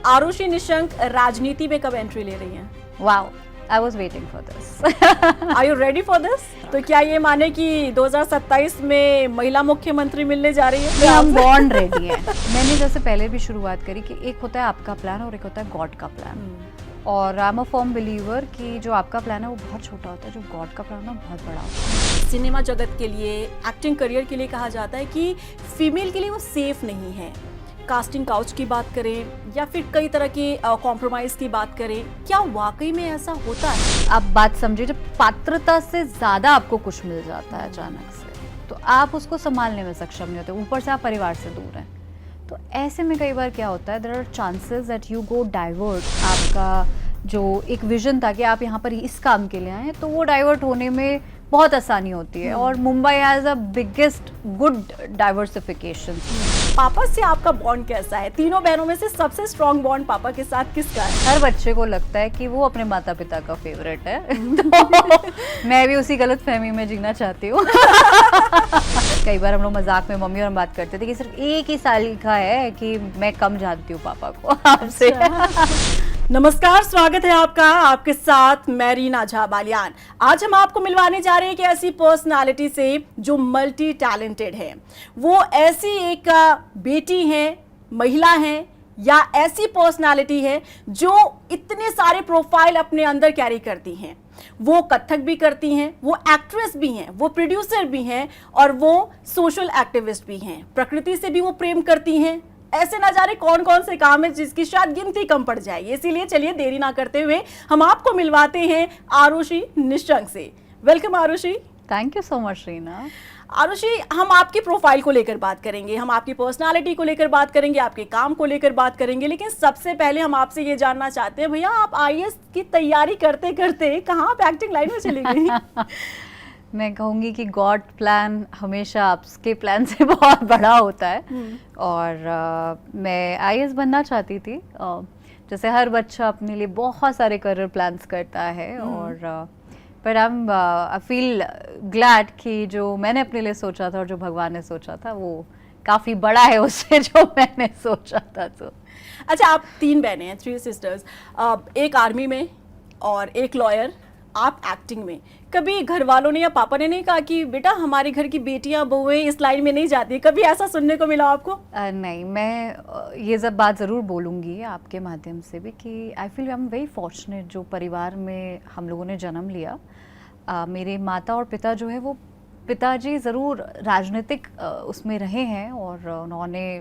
आरुषि निशंक राजनीति में कब एंट्री ले रही हैं? Wow, I was waiting for this. Are you ready for this? तो क्या ये माने कि 2027 में महिला मुख्यमंत्री मिलने जा रही है? हम बॉर्न रेडी है। मैंने जैसे पहले भी शुरुआत करी कि एक होता है आपका प्लान और एक होता है गॉड का प्लान। और I am a firm believer कि जो आपका प्लान है वो बहुत छोटा होता है, जो गॉड का प्लान है वो बहुत बड़ा होता है। सिनेमा जगत के लिए, एक्टिंग करियर के लिए कहा जाता है कि फीमेल के लिए वो सेफ नहीं है। कास्टिंग काउच की बात करें या फिर कई तरह के कॉम्प्रोमाइज की बात करें, क्या वाकई में ऐसा होता है? आप बात समझिए, जब पात्रता से ज्यादा आपको कुछ मिल जाता है अचानक से, तो आप उसको संभालने में सक्षम नहीं होते, ऊपर से आप परिवार से दूर हैं। तो ऐसे में कई बार क्या होता है, there are chances that you go divert. आपका जो एक विजन था कि आप यहाँ पर इस काम के लिए आए, तो वो डाइवर्ट होने में बहुत आसानी होती है। और Mumbai has a biggest good diversification. पापा से आपका बॉन्ड कैसा है? तीनों बहनों में से सबसे स्ट्रॉन्ग बॉन्ड पापा के साथ किसका है? हर बच्चे को लगता है कि वो अपने माता पिता का फेवरेट है। तो मैं भी उसी गलत फहमी में जीना चाहती हूँ। कई बार हम लोग मजाक में मम्मी और हम बात करते थे कि सिर्फ एक ही साल का है कि मैं कम जानती हूँ पापा को आपसे। नमस्कार, स्वागत है आपका, आपके साथ मैं रीना झा बालियान। आज हम आपको मिलवाने जा रहे हैं कि ऐसी पर्सनालिटी से जो मल्टी टैलेंटेड है। वो ऐसी एक बेटी हैं, महिला हैं, या ऐसी पर्सनालिटी है जो इतने सारे प्रोफाइल अपने अंदर कैरी करती हैं। वो कथक भी करती हैं, वो एक्ट्रेस भी हैं, वो प्रोड्यूसर भी हैं और वो सोशल एक्टिविस्ट भी हैं। प्रकृति से भी वो प्रेम करती हैं। ऐसे ना जाने कौन कौन से काम है जिसकी शायद गिनती कम पड़ जाएगी। इसीलिए चलिए देरी ना करते हुए हम आपको मिलवाते हैं आरुषि निशंक से। Welcome Aarushi. Thank you so much Reena. Aarushi, हम आपकी प्रोफाइल को लेकर बात करेंगे, हम आपकी पर्सनालिटी को लेकर बात करेंगे, आपके काम को लेकर बात करेंगे, लेकिन सबसे पहले हम आपसे ये जानना चाहते हैं, भैया आप आईएएस की तैयारी करते करते कहाँ आप एक्टिंग लाइन में चली गई? मैं कहूँगी कि गॉड प्लान हमेशा आपके प्लान से बहुत बड़ा होता है। और मैं आईएएस बनना चाहती थी। जैसे हर बच्चा अपने लिए बहुत सारे करियर प्लान्स करता है। और पर आई फील ग्लैड कि जो मैंने अपने लिए सोचा था और जो भगवान ने सोचा था वो काफ़ी बड़ा है उससे जो मैंने सोचा था। तो अच्छा, आप 3 बहनें हैं, 3 सिस्टर्स, एक आर्मी में और एक लॉयर, आप एक्टिंग में। कभी घर वालों ने या पापा ने नहीं कहा कि बेटा हमारे घर की बेटियां बहुएं इस लाइन में नहीं जाती? कभी ऐसा सुनने को मिला आपको? नहीं, मैं ये सब बात ज़रूर बोलूँगी आपके माध्यम से भी कि I feel I am very fortunate जो परिवार में हम लोगों ने जन्म लिया। मेरे माता और पिता जो है वो, पिताजी ज़रूर राजनीतिक उसमें रहे हैं और उन्होंने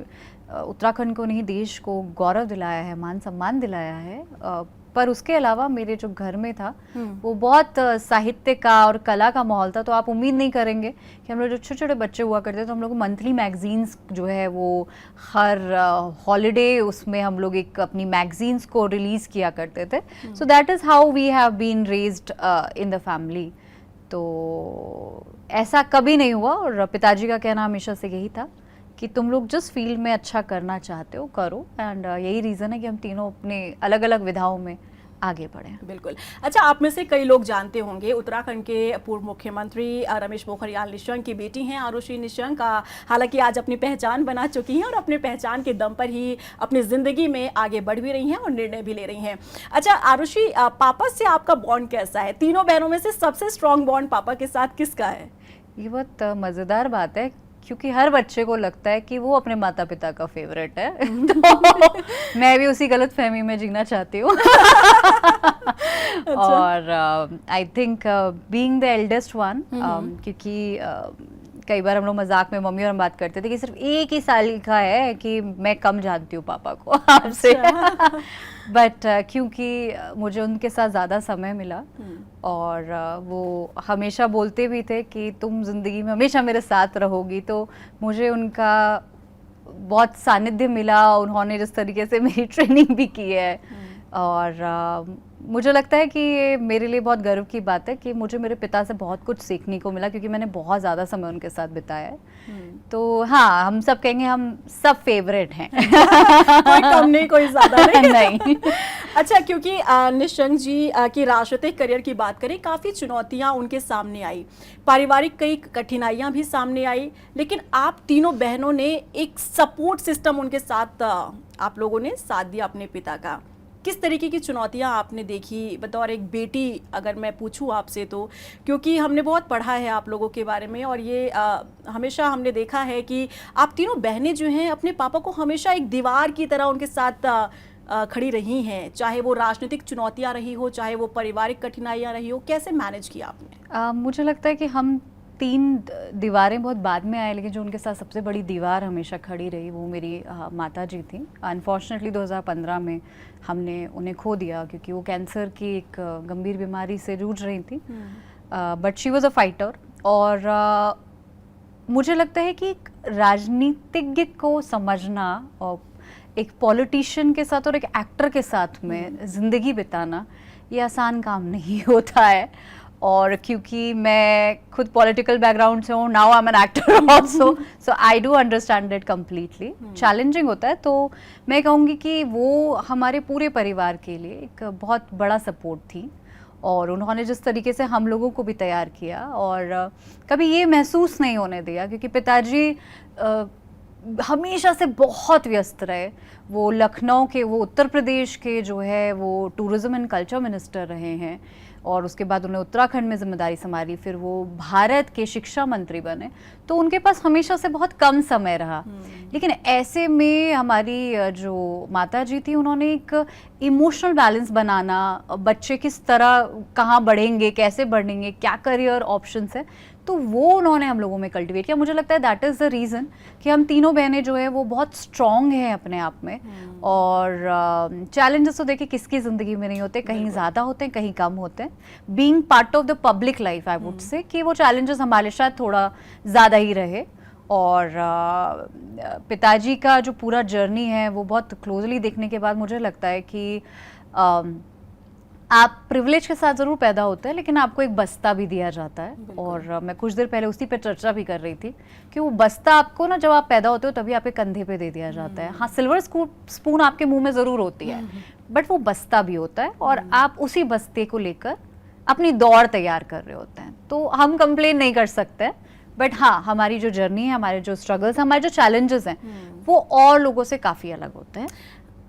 उत्तराखंड को नहीं देश को गौरव दिलाया है, मान सम्मान दिलाया है। पर उसके अलावा मेरे जो घर में था वो बहुत साहित्य का और कला का माहौल था। तो आप उम्मीद नहीं करेंगे कि हम लोग जो छोटे छोटे बच्चे हुआ करते थे तो हम लोग मंथली मैगजीन्स जो है वो हर हॉलीडे उसमें हम लोग एक अपनी मैगजीन्स को रिलीज़ किया करते थे। So that is how we have been raised in the family. तो ऐसा कभी नहीं हुआ। और पिताजी का कहना हमेशा से यही था कि तुम लोग जिस फील्ड में अच्छा करना चाहते हो करो। एंड यही रीज़न है कि हम तीनों अपने अलग अलग विधाओं में आगे बढ़े। बिल्कुल। अच्छा, आप में से कई लोग जानते होंगे उत्तराखंड के पूर्व मुख्यमंत्री रमेश पोखरियाल निशंक की बेटी हैं आरुषि निशंक। हालांकि आज अपनी पहचान बना चुकी हैं और अपनी पहचान के दम पर ही अपनी ज़िंदगी में आगे बढ़ भी रही हैं और निर्णय भी ले रही हैं। अच्छा आरुषि, पापा से आपका बॉन्ड कैसा है? तीनों बहनों में से सबसे स्ट्रॉन्ग बॉन्ड पापा के साथ किसका है? ये बहुत मज़ेदार बात है क्योंकि हर बच्चे को लगता है कि वो अपने माता पिता का फेवरेट है। तो मैं भी उसी गलत फहमी में जीना चाहती हूँ। और I think being the eldest one, क्योंकि कई बार हम लोग मजाक में मम्मी और हम बात करते थे कि सिर्फ एक ही साल का है कि मैं कम जानती हूँ पापा को आपसे। बट क्योंकि मुझे उनके साथ ज़्यादा समय मिला और वो हमेशा बोलते भी थे कि तुम ज़िंदगी में हमेशा मेरे साथ रहोगी, तो मुझे उनका बहुत सानिध्य मिला। उन्होंने जिस तरीके से मेरी ट्रेनिंग भी की है और मुझे लगता है कि ये मेरे लिए बहुत गर्व की बात है कि मुझे मेरे पिता से बहुत कुछ सीखने को मिला, क्योंकि मैंने बहुत ज़्यादा समय उनके साथ बिताया है। तो हाँ, हम सब कहेंगे हम सब फेवरेट हैं। कोई कम नहीं, कोई ज्यादा नहीं। नहीं। अच्छा, क्योंकि निशंक जी की राजनीतिक करियर की बात करें, काफ़ी चुनौतियां उनके सामने आई, पारिवारिक कई कठिनाइयां भी सामने आई, लेकिन आप तीनों बहनों ने एक सपोर्ट सिस्टम उनके साथ, आप लोगों ने साथ दिया अपने पिता का। किस तरीके की चुनौतियां आपने देखी बतौर एक बेटी, अगर मैं पूछूं आपसे तो? क्योंकि हमने बहुत पढ़ा है आप लोगों के बारे में, और ये हमेशा हमने देखा है कि आप तीनों बहनें जो हैं अपने पापा को हमेशा एक दीवार की तरह उनके साथ खड़ी रही हैं, चाहे वो राजनीतिक चुनौतियां रही हो, चाहे वो पारिवारिक कठिनाइयां रही हो। कैसे मैनेज किया आपने? मुझे लगता है कि हम 3 दीवारें बहुत बाद में आए, लेकिन जो उनके साथ सबसे बड़ी दीवार हमेशा खड़ी रही वो मेरी माता जी थी। अनफॉर्चुनेटली 2015 में हमने उन्हें खो दिया, क्योंकि वो कैंसर की एक गंभीर बीमारी से जूझ रही थी। But she was a fighter. और मुझे लगता है कि एक राजनीतिज्ञ को समझना और एक पॉलिटिशियन के साथ और एक एक्टर के साथ में ज़िंदगी बिताना ये आसान काम नहीं होता है। और क्योंकि मैं खुद पॉलिटिकल बैकग्राउंड से हूँ, now I am an actor also, so I do understand it completely. Challenging होता है। तो मैं कहूँगी कि वो हमारे पूरे परिवार के लिए एक बहुत बड़ा सपोर्ट थी, और उन्होंने जिस तरीके से हम लोगों को भी तैयार किया और कभी ये महसूस नहीं होने दिया, क्योंकि पिताजी हमेशा से बहुत व्यस्त रहे। वो लखनऊ के, वो उत्तर प्रदेश के जो है वो टूरिज्म एंड कल्चर मिनिस्टर रहे हैं, और उसके बाद उन्हें उत्तराखंड में जिम्मेदारी संभाली, फिर वो भारत के शिक्षा मंत्री बने। तो उनके पास हमेशा से बहुत कम समय रहा। लेकिन ऐसे में हमारी जो माता जी थी, उन्होंने एक इमोशनल बैलेंस बनाना, बच्चे किस तरह कहाँ बढ़ेंगे, कैसे बढ़ेंगे, क्या करियर ऑप्शंस है, तो वो उन्होंने हम लोगों में कल्टिवेट किया। मुझे लगता है दैट इज़ द रीज़न कि हम तीनों बहनें जो है वो बहुत स्ट्रॉन्ग हैं अपने आप में। और चैलेंजेस तो देखिए किसकी ज़िंदगी में नहीं होते, कहीं ज़्यादा होते हैं, कहीं कम होते हैं। Being part of the public life, I would say कि वो चैलेंजेस हमारे शायद थोड़ा ज़्यादा ही रहे। और पिताजी का जो पूरा जर्नी है वो बहुत क्लोजली देखने के बाद मुझे लगता है कि आप प्रिविलेज के साथ ज़रूर पैदा होते हैं, लेकिन आपको एक बस्ता भी दिया जाता है। और मैं कुछ देर पहले उसी पे चर्चा भी कर रही थी कि वो बस्ता आपको ना, जब आप पैदा होते हो तभी आपके कंधे पे दे दिया जाता है। हाँ, सिल्वर स्पून आपके मुंह में ज़रूर होती है, बट वो बस्ता भी होता है, और आप उसी बस्ते को लेकर अपनी दौड़ तैयार कर रहे होते हैं। तो हम कंप्लेन नहीं कर सकते, बट हाँ, हमारी जो जर्नी है, हमारे जो स्ट्रगल्स, हमारे जो चैलेंजेस हैं, वो और लोगों से काफ़ी अलग होते हैं।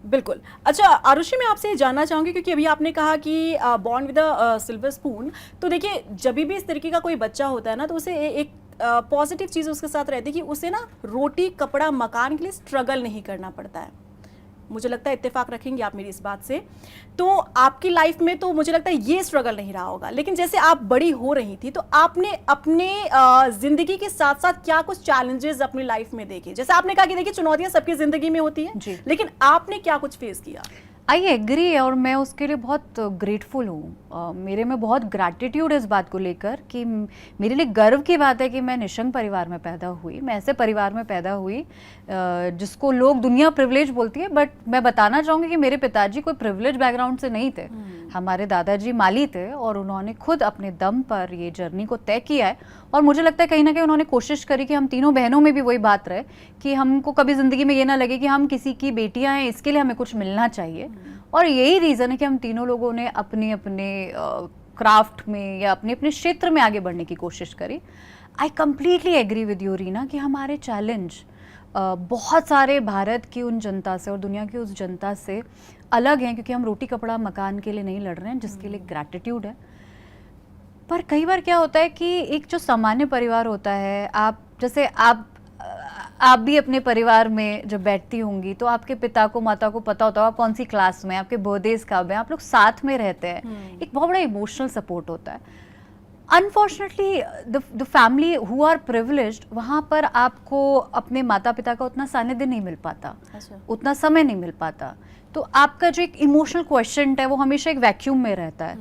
बिल्कुल। अच्छा आरुषि, मैं आपसे ये जानना चाहूँगी, क्योंकि अभी आपने कहा कि born with a silver spoon, तो देखिए जब भी इस तरीके का कोई बच्चा होता है ना, तो उसे एक पॉजिटिव चीज़ उसके साथ रहती है कि उसे ना रोटी कपड़ा मकान के लिए स्ट्रगल नहीं करना पड़ता है। मुझे लगता है इत्तेफाक रखेंगे आप मेरी इस बात से। तो आपकी लाइफ में तो मुझे लगता है ये स्ट्रगल नहीं रहा होगा, लेकिन जैसे आप बड़ी हो रही थी तो आपने अपने जिंदगी के साथ साथ क्या कुछ चैलेंजेस अपनी लाइफ में देखे? जैसे आपने कहा कि देखिए चुनौतियां सबकी जिंदगी में होती हैं, लेकिन आपने क्या कुछ फेस किया? आई एग्री, और मैं उसके लिए बहुत ग्रेटफुल हूँ। मेरे में बहुत ग्रैटिट्यूड है इस बात को लेकर कि मेरे लिए गर्व की बात है कि मैं निशंक परिवार में पैदा हुई। मैं ऐसे परिवार में पैदा हुई जिसको लोग दुनिया प्रिविलेज बोलती है, बट मैं बताना चाहूँगी कि मेरे पिताजी कोई प्रिविलेज बैकग्राउंड से नहीं थे। हमारे दादाजी माली थे, और उन्होंने खुद अपने दम पर ये जर्नी को तय किया है। और मुझे लगता है कहीं ना कहीं उन्होंने कोशिश करी कि हम तीनों बहनों में भी वही बात रहे कि हमको कभी ज़िंदगी में ये ना लगे कि हम किसी की बेटियां हैं, इसके लिए हमें कुछ मिलना चाहिए। और यही रीज़न है कि हम तीनों लोगों ने अपने अपने क्राफ्ट में या अपने अपने क्षेत्र में आगे बढ़ने की कोशिश करी। I completely agree with you Reena कि हमारे चैलेंज बहुत सारे भारत की उन जनता से और दुनिया की उस जनता से अलग हैं, क्योंकि हम रोटी कपड़ा मकान के लिए नहीं लड़ रहे हैं, जिसके लिए ग्रैटिट्यूड है। पर कई बार क्या होता है कि एक जो सामान्य परिवार होता है, आप जैसे आप भी अपने परिवार में जब बैठती होंगी तो आपके पिता को माता को पता होता है आप कौन सी क्लास में, आपके बर्थडेज कब हैं, आप लोग साथ में रहते हैं। एक बहुत बड़ा इमोशनल सपोर्ट होता है। Unfortunately the family who are privileged, वहाँ पर आपको अपने माता पिता का उतना सानिध्य नहीं मिल पाता, उतना समय नहीं मिल पाता। तो आपका जो एक इमोशनल क्वेश्चन है वो हमेशा एक वैक्यूम में रहता है।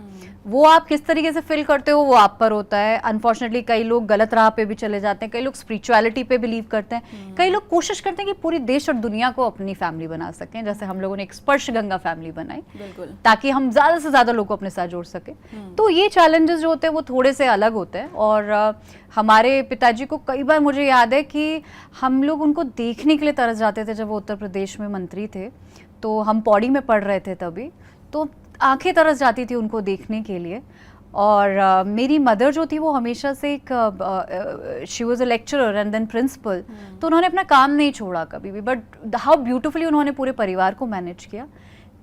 वो आप किस तरीके से फिल करते हो वो आप पर होता है। अनफॉर्चुनेटली कई लोग गलत राह पे भी चले जाते हैं, कई लोग स्पिरिचुअलिटी पे बिलीव करते हैं, कई लोग कोशिश करते हैं कि पूरी देश और दुनिया को अपनी फैमिली बना सकें, जैसे हम लोगों ने एक स्पर्श गंगा फैमिली बनाई, बिल्कुल, ताकि हम ज़्यादा से ज़्यादा लोग को अपने साथ जोड़ सके। तो ये चैलेंजेस जो होते हैं वो थोड़े से अलग होते हैं। और हमारे पिताजी को कई बार मुझे याद है कि हम लोग उनको देखने के लिए तरस जाते थे जब वो उत्तर प्रदेश में मंत्री थे, तो हम पौड़ी में पढ़ रहे थे तभी, तो आंखें तरस जाती थी उनको देखने के लिए। और मेरी मदर जो थी वो हमेशा से एक she was a lecturer and then principal, तो उन्होंने अपना काम नहीं छोड़ा कभी भी, बट हाउ ब्यूटीफुली उन्होंने पूरे परिवार को मैनेज किया।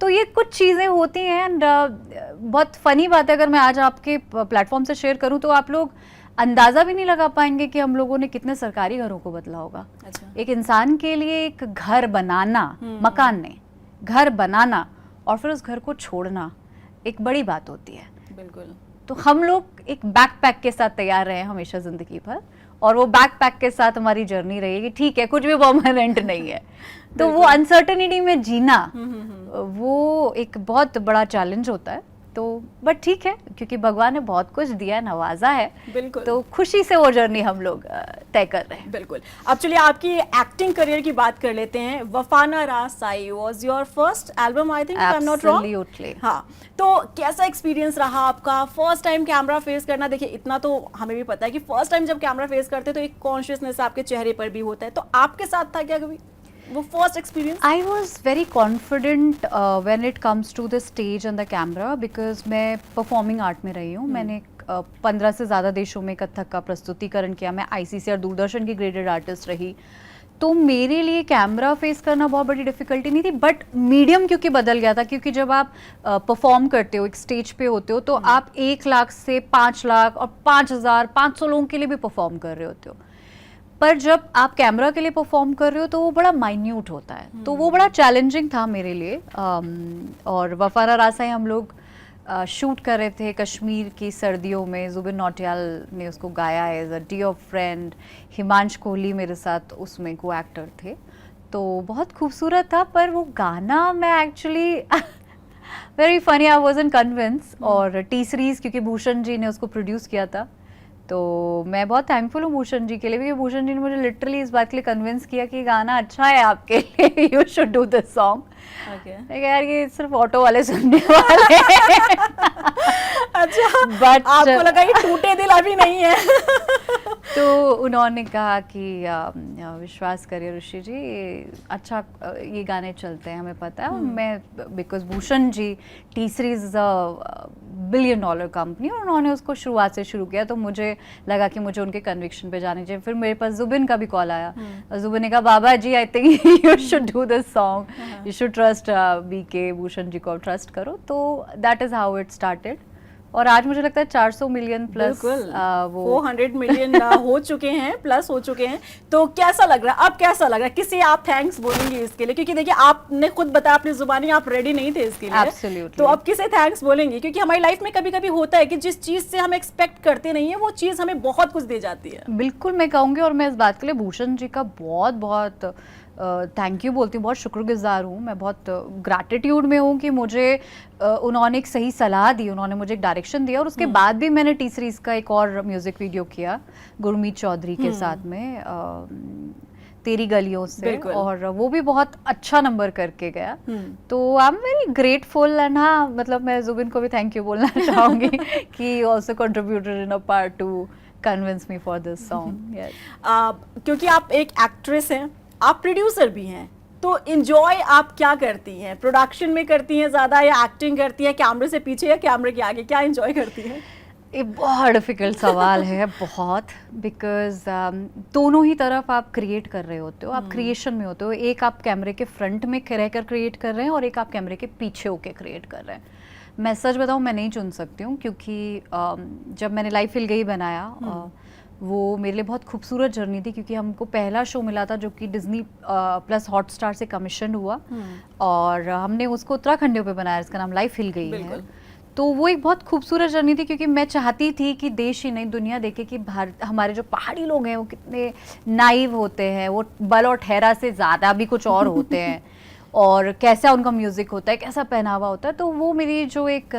तो ये कुछ चीज़ें होती हैं। एंड बहुत फ़नी बात है, अगर मैं आज आपके प्लेटफॉर्म से शेयर करूं तो आप लोग अंदाज़ा भी नहीं लगा पाएंगे कि हम लोगों ने कितने सरकारी घरों को बदला होगा। अच्छा, एक इंसान के लिए एक घर बनाना, मकान नहीं, घर बनाना और फिर उस घर को छोड़ना एक बड़ी बात होती है। बिल्कुल, तो हम लोग एक बैकपैक के साथ तैयार रहे हमेशा ज़िंदगी भर, और वो बैकपैक के साथ हमारी जर्नी रही है कि ठीक है कुछ भी परमानेंट नहीं है। तो वो अनसर्टेनिटी में जीना वो एक बहुत बड़ा चैलेंज होता है। तो बट ठीक है, क्योंकि भगवान ने बहुत कुछ दिया, नवाजा है, बिल्कुल, तो खुशी से वो जर्नी हम लोग तय कर रहे हैं। बिल्कुल। अब चलिए आपकी एक्टिंग करियर की बात कर लेते हैं। वफाना रा Sai was your first album, I think, I am not wrong. Absolutely. हाँ, तो कैसा एक्सपीरियंस रहा आपका फर्स्ट टाइम कैमरा फेस करना? देखिए इतना तो हमें भी पता है कि फर्स्ट टाइम जब कैमरा फेस करते हैं तो एक कॉन्शियसनेस आपके चेहरे पर भी होता है, तो आपके साथ था क्या कभी वो first experience? I was very confident when it comes to the stage and the camera, because मैं performing art में रही हूँ। मैंने 15 से ज़्यादा देशों में कथक का प्रस्तुतिकरण किया। मैं ICC और दूरदर्शन की ग्रेडेड आर्टिस्ट रही। तो मेरे लिए कैमरा फेस करना बहुत बड़ी डिफ़िकल्टी नहीं थी, बट मीडियम क्योंकि बदल गया था। क्योंकि जब आप परफॉर्म करते हो, एक स्टेज पे होते हो, तो आप 1 लाख से 5 लाख और 5,000 500 लोगों के लिए भी परफॉर्म कर रहे होते हो। पर जब आप कैमरा के लिए परफॉर्म कर रहे हो तो वो बड़ा माइन्यूट होता है, तो वो बड़ा चैलेंजिंग था मेरे लिए। और वफाना रासाई हम लोग शूट कर रहे थे कश्मीर की सर्दियों में। जुबिन नौटियाल ने उसको गाया as a dear friend. Himansh Kohli मेरे साथ उसमें को एक्टर थे, तो बहुत खूबसूरत था। पर वो गाना मैं actually very funny, I wasn't convince. और टी सीरीज क्योंकि भूषण जी ने उसको प्रोड्यूस किया था, तो मैं बहुत थैंकफुल हूँ भूषण जी के लिए, क्योंकि भूषण जी ने मुझे लिटरली इस बात के लिए कन्विंस किया कि गाना अच्छा है आपके लिए, you should do this song. यार ये सिर्फ ऑटो वाले सुनने वाले अच्छा, बट आपको लगा ये टूटे दिल अभी नहीं है? तो उन्होंने कहा कि विश्वास करिए ऋषि जी, अच्छा ये गाने चलते हैं, हमें पता है। मैं because Bhushan G T series is a $1 billion company, और उन्होंने उसको शुरुआत से शुरू किया, तो मुझे लगा कि मुझे उनके कन्विक्शन पे जाने चाहिए। फिर मेरे पास जुबिन का भी कॉल आया, जुबिन ने कहा Baba ji I think you should do this song, you should trust BK Bhushan ji को ट्रस्ट करो। तो that is how it started. और आज मुझे लगता है 400 मिलियन प्लस वो 400 मिलियन हो चुके हैं, प्लस हो चुके हैं। तो कैसा लग रहा है अब? कैसा लग रहा है? किसे आप थैंक्स बोलेंगे इसके लिए? क्योंकि देखिए आपने खुद बताया अपनी जुबानी आप रेडी नहीं थे इसके लिए। Absolutely. तो अब किसे थैंक्स बोलेंगे? क्योंकि हमारी लाइफ में कभी कभी होता है कि जिस चीज से हम एक्सपेक्ट करते नहीं है वो चीज हमें बहुत कुछ दे जाती है। बिल्कुल मैं कहूँगी, और मैं इस बात के लिए भूषण जी का बहुत बहुत थैंक यू बोलती हूँ, बहुत शुक्रगुजार हूँ। मैं बहुत ग्रैटिट्यूड में हूँ कि मुझे उन्होंने एक सही सलाह दी, उन्होंने मुझे एक डायरेक्शन दिया, और उसके बाद भी मैंने टी सीरीज का एक और म्यूजिक वीडियो किया गुरमीत चौधरी के साथ में, तेरी गलियों से, और वो भी बहुत अच्छा नंबर करके गया। तो I am very grateful. And हाँ, मतलब मैं जुबिन को भी थैंक यू बोलना चाहूँगी कि also contributed in a part two convince me for this song. क्योंकि आप एक एक्ट्रेस हैं, आप प्रोड्यूसर भी हैं, तो एंजॉय आप क्या करती हैं? प्रोडक्शन में करती हैं ज़्यादा, या एक्टिंग करती हैं कैमरे से पीछे या कैमरे के आगे? क्या एंजॉय करती हैं? ये बहुत डिफिकल्ट सवाल है, बहुत, बिकॉज दोनों ही तरफ आप क्रिएट कर रहे होते हो, आप क्रिएशन में होते हो। एक आप कैमरे के फ्रंट में रहकर क्रिएट कर रहे हैं, और एक आप कैमरे के पीछे होकर क्रिएट कर रहे हैं। मैं सच बताऊँ, मैं नहीं चुन सकती हूँ, क्योंकि जब मैंने लाइफ हिल गई बनाया, वो मेरे लिए बहुत खूबसूरत जर्नी थी, क्योंकि हमको पहला शो मिला था जो कि डिज्नी प्लस हॉटस्टार से कमीशन हुआ, और हमने उसको उत्तराखंडियों पे बनाया, इसका नाम लाइफ हिल गई है। तो वो एक बहुत खूबसूरत जर्नी थी, क्योंकि मैं चाहती थी कि देश ही नहीं दुनिया देखे कि भारत, हमारे जो पहाड़ी लोग हैं वो कितने नाइव होते हैं, वो बल और ठहरा से ज़्यादा भी कुछ और होते हैं। और कैसा उनका म्यूजिक होता है, कैसा पहनावा होता है। तो वो मेरी जो एक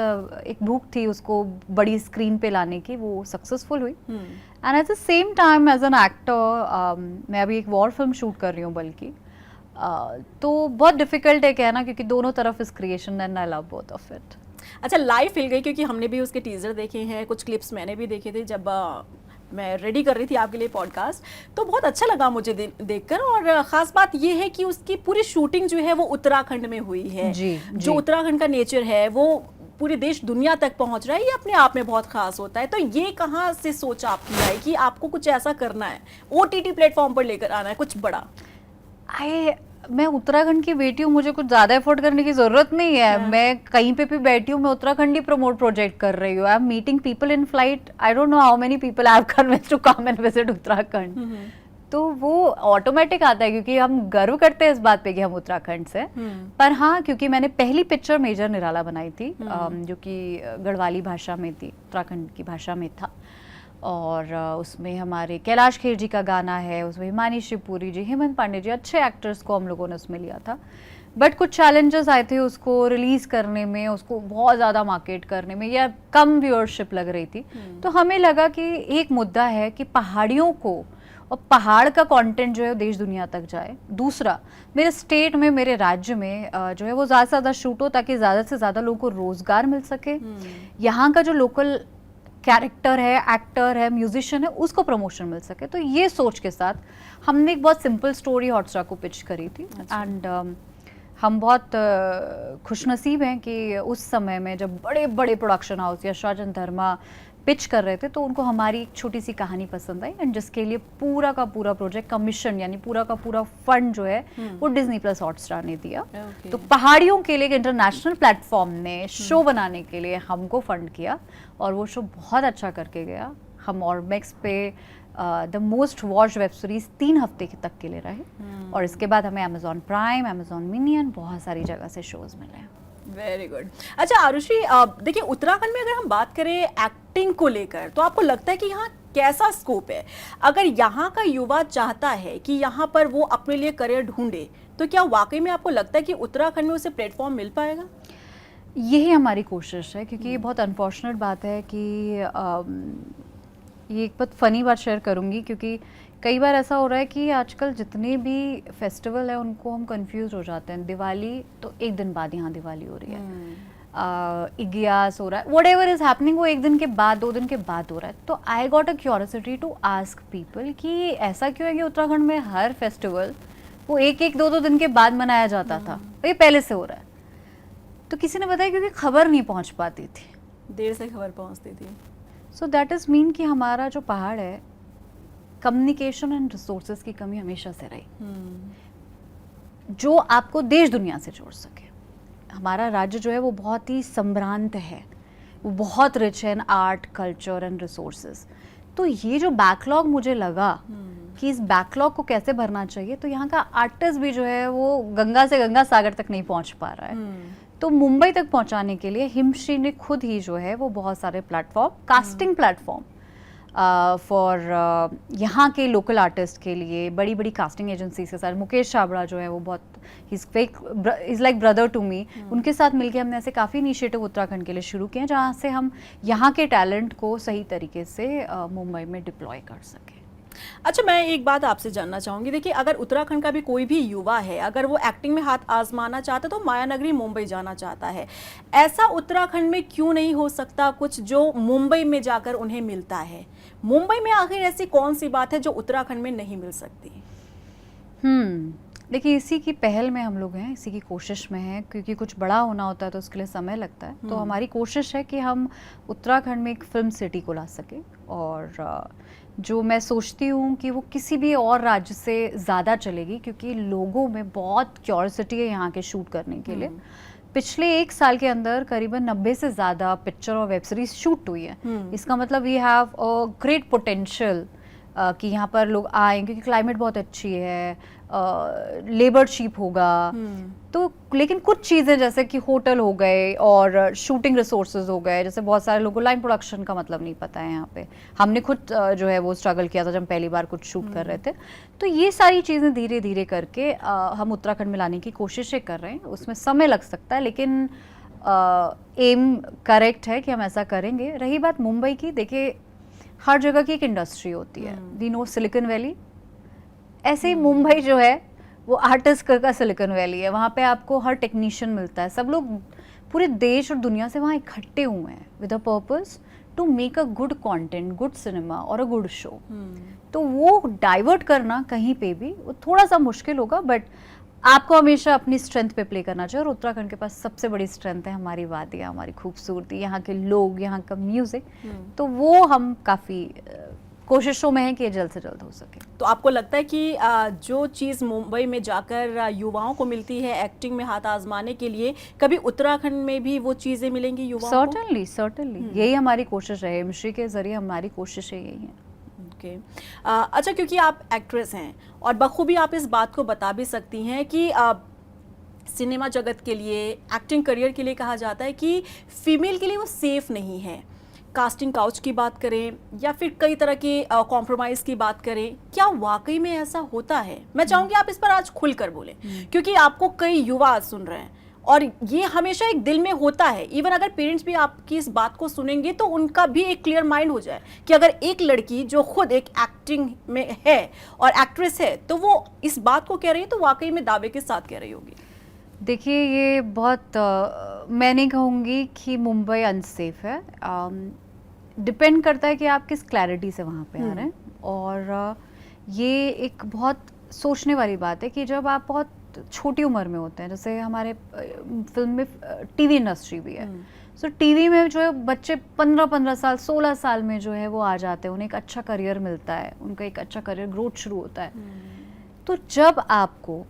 भूख थी उसको बड़ी स्क्रीन पे लाने की, वो सक्सेसफुल हुई। And at the same time as an actor मैं अभी एक वॉर फिल्म शूट कर रही हूँ बल्कि, तो बहुत डिफिकल्ट है कहना क्योंकि दोनों तरफ इस creation and I love both of it. अच्छा, लाइव हिल गई क्योंकि हमने भी उसके टीजर देखे हैं, कुछ क्लिप्स मैंने भी देखे थे जब मैं रेडी कर रही थी आपके लिए पॉडकास्ट, तो बहुत अच्छा लगा मुझे देखकर। और ख़ास बात ये है कि उसकी पूरी शूटिंग जो है वो उत्तराखंड में हुई है। जी, जो उत्तराखंड का नेचर है वो पूरे देश दुनिया तक पहुंच रहा है, ये अपने आप में बहुत खास होता है। तो ये कहाँ से सोच आपकी आई कि आपको कुछ ऐसा करना है, OTT प्लेटफॉर्म पर लेकर आना है कुछ बड़ा? मैं उत्तराखंड की बेटी हूँ, मुझे कुछ ज्यादा एफर्ट करने की जरूरत नहीं है। मैं कहीं पे भी बैठी हूँ, मैं उत्तराखंड ही प्रमोट प्रोजेक्ट कर रही हूँ। I am meeting people in flight, I don't know how many people I have convinced to come and visit Uttarakhand. तो वो ऑटोमेटिक आता है क्योंकि हम गर्व करते हैं इस बात पे कि हम उत्तराखंड से। पर हाँ, क्योंकि मैंने पहली पिक्चर मेजर निराला बनाई थी जो कि गढ़वाली भाषा में थी, उत्तराखंड की भाषा में था। और उसमें हमारे कैलाश खेर जी का गाना है, उसमें हिमानी शिवपुरी जी, हेमंत पांडे जी, अच्छे एक्टर्स को हम लोगों ने उसमें लिया था। बट कुछ चैलेंजेस आए थे उसको रिलीज़ करने में, उसको बहुत ज़्यादा मार्केट करने में, या कम व्यूअरशिप लग रही थी। तो हमें लगा कि एक मुद्दा है कि पहाड़ियों को और पहाड़ का कंटेंट जो है देश दुनिया तक जाए। दूसरा, मेरे स्टेट में, मेरे राज्य में जो है वो ज़्यादा से ज़्यादा शूट हो ताकि ज़्यादा से ज़्यादा लोगों को रोज़गार मिल सके। यहाँ का जो लोकल कैरेक्टर है, एक्टर है, म्यूजिशियन है, उसको प्रमोशन मिल सके। तो ये सोच के साथ हमने एक बहुत सिंपल स्टोरी हॉटस्टार को पिच करी थी। एंड हम बहुत खुशनसीब हैं कि उस समय में जब बड़े बड़े प्रोडक्शन हाउस या शाहजहां धर्मा पिच कर रहे थे तो उनको हमारी एक छोटी सी कहानी पसंद आई, एंड जिसके लिए पूरा का पूरा प्रोजेक्ट कमीशन यानी पूरा का पूरा फंड जो है वो डिज्नी प्लस हॉटस्टार ने दिया। तो पहाड़ियों के लिए एक इंटरनेशनल प्लेटफॉर्म ने शो बनाने के लिए हमको फंड किया और वो शो बहुत अच्छा करके गया। हम ऑर्मेक्स पे the most watched web series 3 हफ्ते तक के लिए रहे और इसके बाद हमें Amazon prime, Amazon mini and बहुत सारी जगह से शोज मिले हैं। Very good. अच्छा आरुषि, देखिए उत्तराखंड में अगर हम बात करें एक्टिंग को लेकर तो आपको लगता है कि यहाँ कैसा स्कोप है? अगर यहाँ का युवा चाहता है कि यहाँ पर वो अपने लिए करियर ढूंढे तो क्या वाकई में आपको लगता है कि उत्तराखंड में उसे प्लेटफॉर्म मिल पाएगा? यही हमारी कोशिश है क्योंकि ये बहुत अनफॉर्चुनेट बात है कि ये एक बहुत फ़नी बात शेयर करूँगी क्योंकि कई बार ऐसा हो रहा है कि आजकल जितने भी फेस्टिवल है उनको हम कंफ्यूज हो जाते हैं। दिवाली तो एक दिन बाद यहाँ दिवाली हो रही है, इग्यास हो रहा है, वट एवर इज हैपनिंग वो एक दिन के बाद 2 दिन के बाद हो रहा है। तो I got a curiosity to ask people कि ऐसा क्यों है कि उत्तराखंड में हर फेस्टिवल वो 1-2 दिन के बाद मनाया जाता था, ये पहले से हो रहा है। तो किसी ने बताया क्योंकि खबर नहीं पहुँच पाती थी, देर से खबर पहुँचती थी। सो दैट इज़ मीन कि हमारा जो पहाड़ है कम्युनिकेशन एंड रिसोर्सेज की कमी हमेशा से रही, जो आपको देश दुनिया से जोड़ सके। हमारा राज्य जो है वो बहुत ही संभ्रांत है, वो बहुत रिच है इन आर्ट, कल्चर एंड रिसोर्सेज। तो ये जो बैकलॉग मुझे लगा कि इस बैकलॉग को कैसे भरना चाहिए, तो यहाँ का आर्टिस्ट भी जो है वो गंगा से गंगा सागर तक नहीं पहुँच पा रहा है। तो मुंबई तक पहुँचाने के लिए हिमश्री ने खुद ही जो है वो बहुत सारे प्लेटफॉर्म, कास्टिंग प्लेटफॉर्म फॉर यहाँ के लोकल आर्टिस्ट के लिए बड़ी बड़ी कास्टिंग एजेंसी के साथ, मुकेश छाबड़ा जो है वो बहुत is like brother to me, उनके साथ मिलके हमने ऐसे काफ़ी इनिशिएटिव उत्तराखंड के लिए शुरू किए हैं जहाँ से हम यहाँ के टैलेंट को सही तरीके से मुंबई में डिप्लॉय कर सकें। अच्छा, मैं एक बात आपसे जानना चाहूँगी। देखिए अगर उत्तराखंड का भी कोई भी युवा है, अगर वो एक्टिंग में हाथ आजमाना चाहता है तो मायानगरी मुंबई जाना चाहता है, ऐसा उत्तराखंड में क्यों नहीं हो सकता कुछ जो मुंबई में जाकर उन्हें मिलता है? मुंबई में आखिर ऐसी कौन सी बात है जो उत्तराखंड में नहीं मिल सकती? देखिए इसी की पहल में हम लोग हैं, इसी की कोशिश में हैं, क्योंकि कुछ बड़ा होना होता है तो उसके लिए समय लगता है। तो हमारी कोशिश है कि हम उत्तराखंड में एक फिल्म सिटी को ला सकें, और जो मैं सोचती हूँ कि वो किसी भी और राज्य से ज़्यादा चलेगी क्योंकि लोगों में बहुत क्यूरियोसिटी है यहाँ के शूट करने के लिए। पिछले 1 साल के अंदर करीबन 90 से ज़्यादा पिक्चर और वेब सीरीज शूट हुई है। इसका मतलब we have a great potential कि यहाँ पर लोग आए क्योंकि क्लाइमेट बहुत अच्छी है, लेबर चीप होगा। तो लेकिन कुछ चीज़ें जैसे कि होटल हो गए और शूटिंग रिसोर्सेज हो गए, जैसे बहुत सारे लोगों को लाइन प्रोडक्शन का मतलब नहीं पता है यहाँ पे। हमने खुद जो है वो स्ट्रगल किया था जब हम पहली बार कुछ शूट कर रहे थे। तो ये सारी चीज़ें धीरे धीरे करके हम उत्तराखंड में लाने की कोशिशें कर रहे हैं। उसमें समय लग सकता है लेकिन एम करेक्ट है कि हम ऐसा करेंगे। रही बात मुंबई की, देखिए हर जगह की एक इंडस्ट्री होती है। वी नो सिलिकॉन वैली, ऐसे ही मुंबई जो है वो आर्टिस्ट का सिलिकॉन वैली है। वहाँ पे आपको हर टेक्नीशियन मिलता है, सब लोग पूरे देश और दुनिया से वहाँ इकट्ठे हुए हैं with a purpose to make a good content, good cinema और अ गुड शो। तो वो डाइवर्ट करना कहीं पे भी वो थोड़ा सा मुश्किल होगा, बट आपको हमेशा अपनी स्ट्रेंथ पे प्ले करना चाहिए। और उत्तराखंड के पास सबसे बड़ी स्ट्रेंथ है हमारी वादियाँ, हमारी खूबसूरती, यहाँ के लोग, यहाँ का म्यूजिक। तो वो हम काफ़ी कोशिशों में है कि ये जल्द से जल्द हो सके। तो आपको लगता है कि जो चीज़ मुंबई में जाकर युवाओं को मिलती है एक्टिंग में हाथ आजमाने के लिए, कभी उत्तराखंड में भी वो चीज़ें मिलेंगी युवाओं को? सर्टनली यही हमारी कोशिश है, मिश्री के जरिए हमारी कोशिशें यही हैं। ओके। अच्छा, क्योंकि आप एक्ट्रेस हैं और बखूबी आप इस बात को बता भी सकती हैं कि सिनेमा जगत के लिए, एक्टिंग करियर के लिए कहा जाता है कि फीमेल के लिए वो सेफ नहीं है। कास्टिंग काउच की बात करें या फिर कई तरह के कॉम्प्रोमाइज़ की बात करें, क्या वाकई में ऐसा होता है? मैं चाहूँगी आप इस पर आज खुलकर बोलें, क्योंकि आपको कई युवा सुन रहे हैं और ये हमेशा एक दिल में होता है। इवन अगर पेरेंट्स भी आपकी इस बात को सुनेंगे तो उनका भी एक क्लियर माइंड हो जाए कि अगर एक लड़की जो खुद एक एक्टिंग में है और एक्ट्रेस है तो वो इस बात को कह रही है तो वाकई में दावे के साथ कह रही होगी। देखिए ये बहुत मैं नहीं कहूँगी कि मुंबई अनसेफ है, डिपेंड करता है कि आप किस क्लैरिटी से वहाँ पे आ रहे हैं। और ये एक बहुत सोचने वाली बात है कि जब आप बहुत छोटी उम्र में होते हैं, जैसे हमारे फिल्म में टीवी इंडस्ट्री भी है, सो टीवी में जो है बच्चे 15-15 साल 16 साल में जो है वो आ जाते हैं, उन्हें एक अच्छा करियर मिलता है, उनका एक अच्छा करियर ग्रोथ शुरू होता है। तो जब आपको,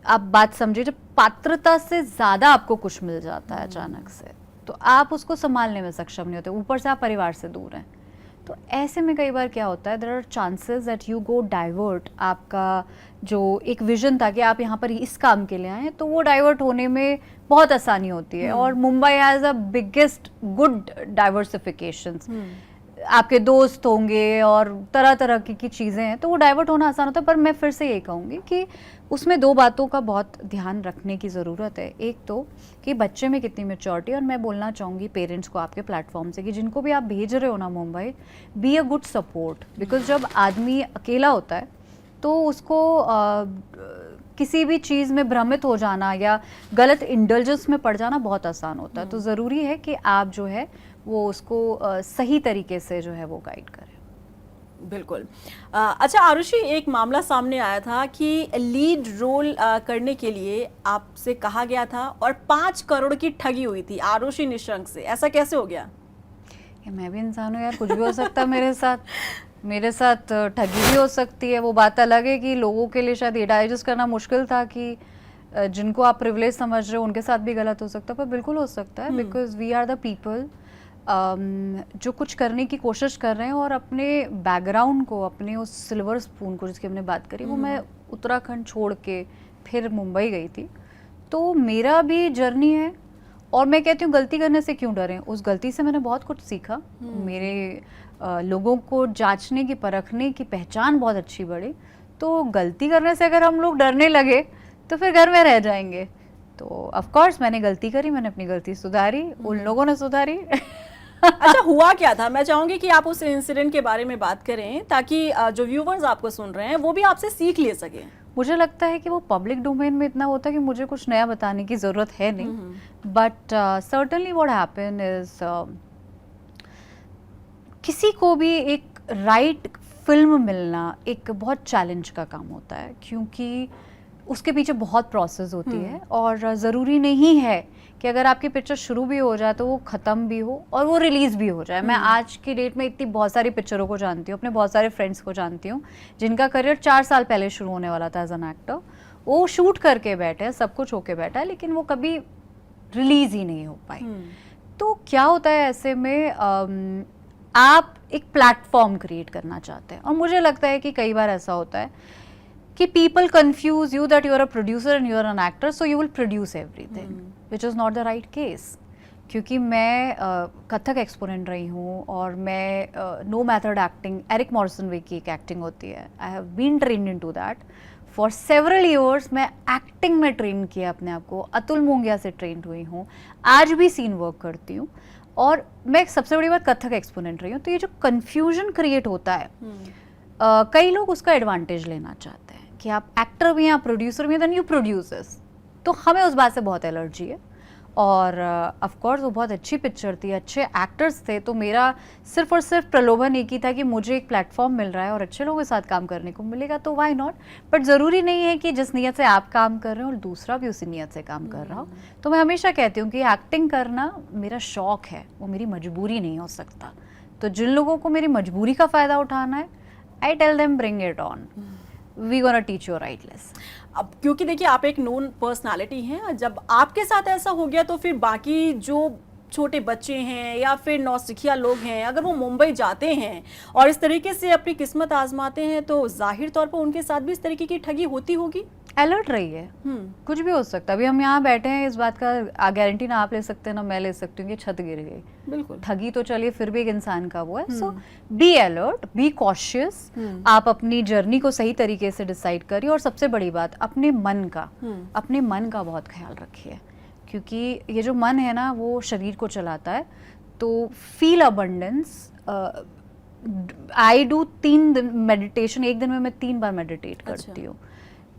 आप बात समझिए, जब पात्रता से ज़्यादा आपको कुछ मिल जाता है अचानक से, तो आप उसको संभालने में सक्षम नहीं होते, ऊपर से आप परिवार से दूर हैं। तो ऐसे में कई बार क्या होता है, there are chances that you go divert. आपका जो एक विजन था कि आप यहाँ पर इस काम के लिए आए, तो वो डाइवर्ट होने में बहुत आसानी होती है। और Mumbai has a biggest good diversifications, आपके दोस्त होंगे और तरह तरह की चीज़ें हैं, तो वो डाइवर्ट होना आसान होता है। पर मैं फिर से ये कहूँगी कि उसमें दो बातों का बहुत ध्यान रखने की ज़रूरत है। एक तो कि बच्चे में कितनी मैच्योरिटी, और मैं बोलना चाहूँगी पेरेंट्स को आपके प्लेटफॉर्म से कि जिनको भी आप भेज रहे हो ना Mumbai, be a good support. Because जब आदमी अकेला होता है तो उसको किसी भी चीज़ में भ्रमित हो जाना या गलत इंडल्जेंस में पड़ जाना बहुत आसान होता है। तो ज़रूरी है कि आप जो है वो उसको सही तरीके से जो है वो गाइड करें। बिल्कुल। अच्छा आरुषि, एक मामला सामने आया था कि लीड रोल करने के लिए आपसे कहा गया था और 5 करोड़ की ठगी हुई थी आरुषि निशंक से, ऐसा कैसे हो गया? मैं भी इंसान हूँ यार, कुछ भी हो सकता है मेरे साथ ठगी भी हो सकती है। वो बात अलग है कि लोगों के लिए शायद ये डाइजेस्ट करना मुश्किल था कि जिनको आप प्रिविलेज समझ रहे हो उनके साथ भी गलत हो सकता है, पर बिल्कुल हो सकता है। Because we are the people जो कुछ करने की कोशिश कर रहे हैं और अपने बैकग्राउंड को, अपने उस सिल्वर स्पून को जिसकी हमने बात करी, वो मैं उत्तराखंड छोड़ के फिर मुंबई गई थी। तो मेरा भी जर्नी है और मैं कहती हूँ गलती करने से क्यों डरें, उस गलती से मैंने बहुत कुछ सीखा। मेरे लोगों को जांचने की, परखने की पहचान बहुत अच्छी बढ़ी। तो गलती करने से अगर हम लोग डरने लगे तो फिर घर में रह जाएंगे। तो ऑफ कोर्स मैंने गलती करी, मैंने अपनी गलती सुधारी, उन लोगों ने सुधारी। अच्छा, हुआ क्या था? मैं चाहूंगी कि आप उस इंसिडेंट के बारे में बात करें ताकि जो व्यूवर्स आपको सुन रहे हैं वो भी आपसे सीख ले सके। मुझे लगता है कि वो पब्लिक डोमेन में इतना होता है कि मुझे कुछ नया बताने की ज़रूरत है नहीं। But certainly what happen is, किसी को भी एक राइट फिल्म मिलना एक बहुत चैलेंज का काम होता है, क्योंकि उसके पीछे बहुत प्रोसेस होती है। और ज़रूरी नहीं है कि अगर आपकी पिक्चर शुरू भी हो जाए तो वो ख़त्म भी हो और वो रिलीज़ भी हो जाए। मैं आज की डेट में इतनी बहुत सारी पिक्चरों को जानती हूँ, अपने बहुत सारे फ्रेंड्स को जानती हूँ जिनका करियर 4 साल पहले शुरू होने वाला था एज एन एक्टर। वो शूट करके बैठे, सब कुछ होके बैठा है, लेकिन वो कभी रिलीज़ ही नहीं हो पाई। तो क्या होता है ऐसे में, आप एक प्लेटफॉर्म क्रिएट करना चाहते हैं। और मुझे लगता है कि कई बार ऐसा होता है कि people confuse you that you are a producer and you are an actor, so you will produce everything, which is not the right case. क्योंकि मैं कथक एक्सपोनेंट रही हूँ और मैं know method acting, Eric Morrison way की एक acting होती है, I have been trained into that for several years. मैं एक्टिंग में ट्रेन किया अपने आप को, अतुल मोंगिया से ट्रेंड हुई हूँ, आज भी सीन वर्क करती हूँ, और मैं सबसे बड़ी बात कथक एक्सपोनेंट रही हूँ। तो ये जो कन्फ्यूजन क्रिएट होता है, कई लोग उसका एडवांटेज लेना चाहते हैं कि आप एक्टर भी हैं, आप प्रोड्यूसर भी हैं, देन यू प्रोड्यूसर्स। तो हमें उस बात से बहुत एलर्जी है। और ऑफ कोर्स वो बहुत अच्छी पिक्चर थी, अच्छे एक्टर्स थे, तो मेरा सिर्फ और सिर्फ प्रलोभन एक ही था कि मुझे एक प्लेटफॉर्म मिल रहा है और अच्छे लोगों के साथ काम करने को मिलेगा, तो व्हाई नॉट। बट ज़रूरी नहीं है कि जिस नीयत से आप काम कर रहे हो और दूसरा भी उसी नीयत से काम कर रहा हो। तो मैं हमेशा कहती हूँ कि एक्टिंग करना मेरा शौक है, वो मेरी मजबूरी नहीं हो सकता। तो जिन लोगों को मेरी मजबूरी का फ़ायदा उठाना है, I tell them bring it on, we gonna teach your right lesson. अब क्योंकि देखिए आप एक नोन पर्सनालिटी हैं, जब आपके साथ ऐसा हो गया तो फिर बाकी जो छोटे बच्चे हैं या फिर नौसिखिया लोग हैं, अगर वो मुंबई जाते हैं और इस तरीके से अपनी किस्मत आजमाते हैं, तो जाहिर तौर पर उनके साथ भी इस तरीके की ठगी होती होगी। अलर्ट रहिए, कुछ भी हो सकता है। अभी हम यहाँ बैठे हैं, इस बात का गारंटी ना आप ले सकते हैं ना मैं ले सकती हूँ कि छत गिर गई। बिल्कुल, ठगी तो चलिए फिर भी एक इंसान का वो है। सो बी अलर्ट, बी कॉशियस, आप अपनी जर्नी को सही तरीके से डिसाइड करिए। और सबसे बड़ी बात, अपने मन का बहुत ख्याल रखिए, क्योंकि ये जो मन है ना, वो शरीर को चलाता है। तो फील अबंडेंस। आई डू 3 दिन मेडिटेशन, एक दिन में मैं 3 बार मेडिटेट करती हूँ,